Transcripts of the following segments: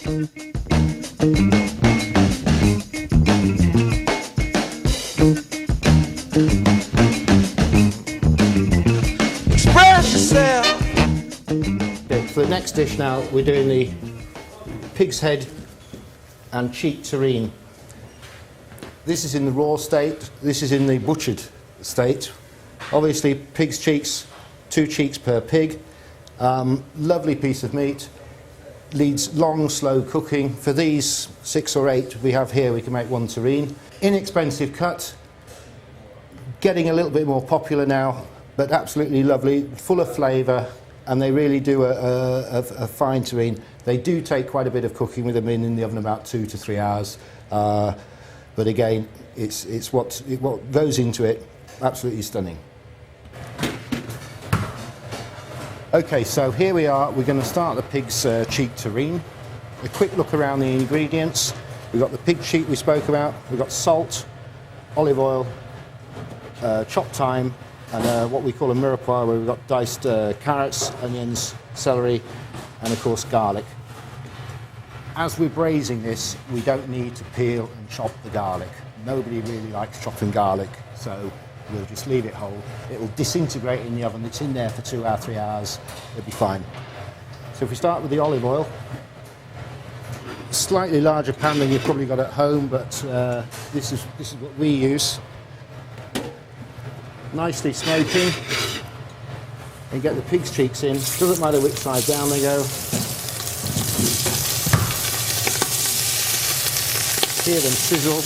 Express yourself. Okay, for the next dish now, we're doing the pig's head and cheek terrine. This is in the raw state, this is in the butchered state. Obviously, pig's cheeks, 2 cheeks per pig. Lovely piece of meat, needs long, slow cooking. For these 6 or 8 we have here, we can make 1 terrine. Inexpensive cut, getting a little bit more popular now, but absolutely lovely, full of flavour, and they really do a fine terrine. They do take quite a bit of cooking with them in the oven, about 2 to 3 hours. But again, it's what goes into it. Absolutely stunning. Okay, so here we are. We're going to start the pig's cheek terrine. A quick look around the ingredients. We've got the pig cheek we spoke about. We've got salt, olive oil, chopped thyme, and what we call a mirepoix, where we've got diced carrots, onions, celery, and of course garlic. As we're braising this, we don't need to peel and chop the garlic. Nobody really likes chopping garlic, so we'll just leave it whole. It'll disintegrate in the oven. It's in there for 2 or 3 hours. It'll be fine. So if we start with the olive oil, slightly larger pan than you've probably got at home, but this is what we use. Nicely smoking. And get the pig's cheeks in. Doesn't matter which side down they go. Hear them sizzle.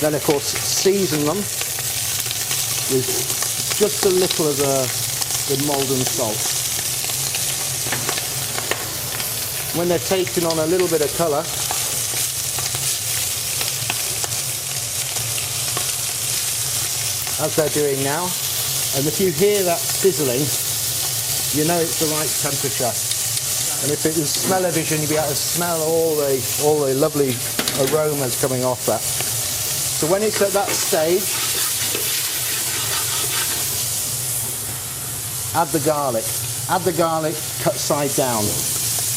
Then of course season them with just a little of the Maldon salt. When they're taken on a little bit of colour, as they're doing now, and if you hear that sizzling, you know it's the right temperature. And if it was smell-o-vision, you'd be able to smell all the lovely aromas coming off that. So when it's at that stage, add the garlic. Add the garlic cut side down.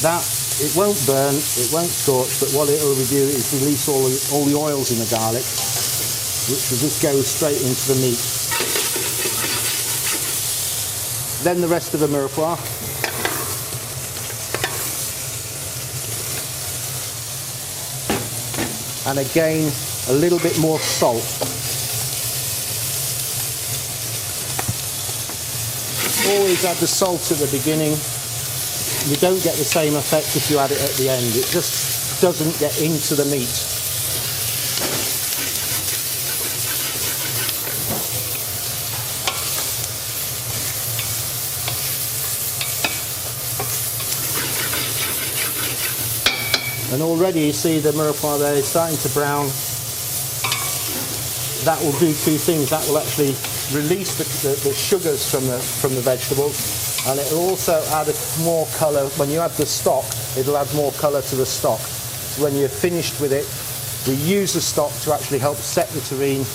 That, it won't burn, it won't scorch, but what it'll do is release all the oils in the garlic, which will just go straight into the meat. Then the rest of the mirepoix. And again, a little bit more salt. Always add the salt at the beginning. You don't get the same effect if you add it at the end. It just doesn't get into the meat. And already you see the mirepoix there is starting to brown. That will do 2 things. That will actually release the sugars from the vegetables, and it will also add more colour. When you add the stock, it'll add more colour to the stock. So when you're finished with it, we use the stock to actually help set the terrine,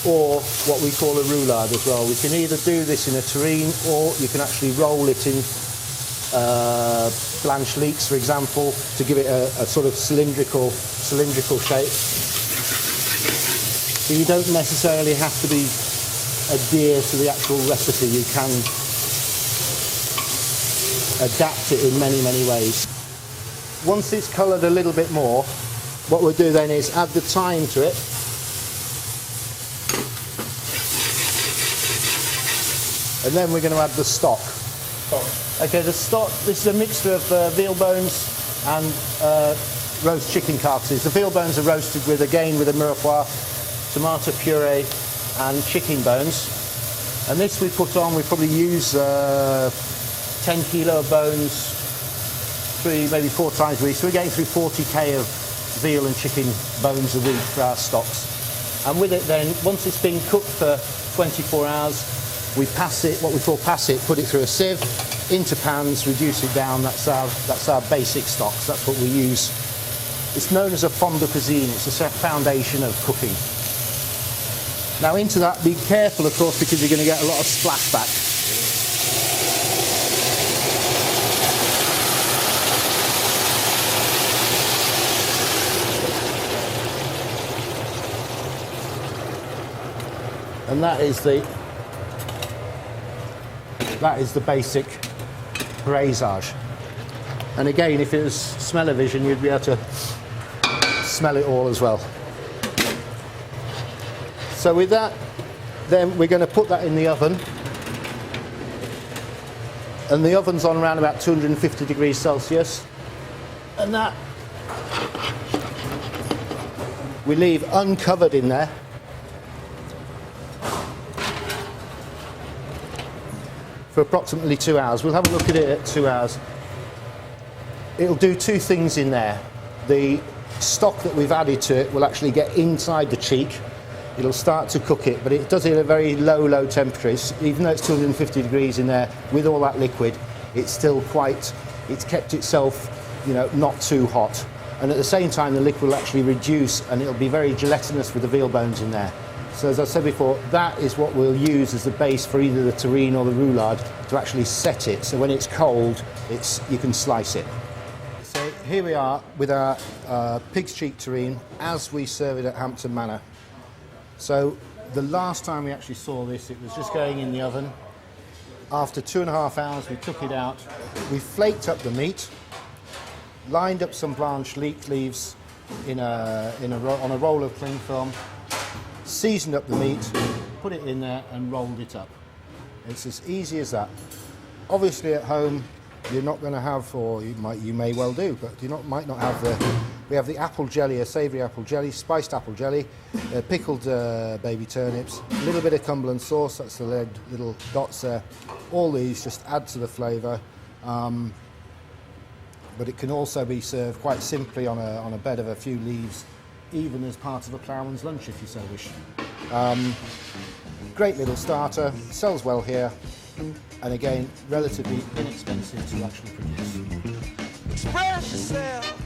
or what we call a roulade as well. We can either do this in a terrine, or you can actually roll it in blanched leeks, for example, to give it a sort of cylindrical shape. So you don't necessarily have to adhere to the actual recipe. You can adapt it in many, many ways. Once it's coloured a little bit more, what we'll do then is add the thyme to it. And then we're going to add the stock. Okay, the stock, this is a mixture of veal bones and roast chicken carcasses. The veal bones are roasted with a mirepoix, tomato puree and chicken bones. And this we put on, we probably use 10 kilo of bones, 3, maybe 4 times a week. So we're getting through 40k of veal and chicken bones a week for our stocks. And with it then, once it's been cooked for 24 hours, we pass it, what we call pass it, put it through a sieve, into pans, reduce it down. That's our basic stocks. That's what we use. It's known as a fond de cuisine. It's a foundation of cooking. Now into that, be careful of course, because you're going to get a lot of splashback. And that is the basic braisage. And again, if it was smell-o-vision, you'd be able to smell it all as well. So with that, then we're going to put that in the oven. And the oven's on around about 250 degrees Celsius. And that we leave uncovered in there. For approximately 2 hours. We'll have a look at it at 2 hours. It'll do two things in there. The stock that we've added to it will actually get inside the cheek. It'll start to cook it, but it does it at a very low temperature. Even though it's 250 degrees in there, with all that liquid, it's still it's kept itself, you know, not too hot. And at the same time, the liquid will actually reduce, and it'll be very gelatinous with the veal bones in there. So as I said before, that is what we'll use as the base for either the terrine or the roulade to actually set it. So when it's cold, you can slice it. So here we are with our pig's cheek terrine as we serve it at Hampton Manor. So the last time we actually saw this, it was just going in the oven. After 2.5 hours, we took it out. We flaked up the meat, lined up some blanched leek leaves on a roll of cling film, seasoned up the meat, put it in there and rolled it up. It's as easy as that. Obviously at home you're not going to have, or you may well do, but might not have we have the apple jelly, a savoury apple jelly, spiced apple jelly, pickled baby turnips, a little bit of Cumberland sauce, that's the little dots there. All these just add to the flavour. But it can also be served quite simply on a bed of a few leaves, even as part of a ploughman's lunch if you so wish. Great little starter, sells well here, and again, relatively inexpensive to actually produce. Express yourself.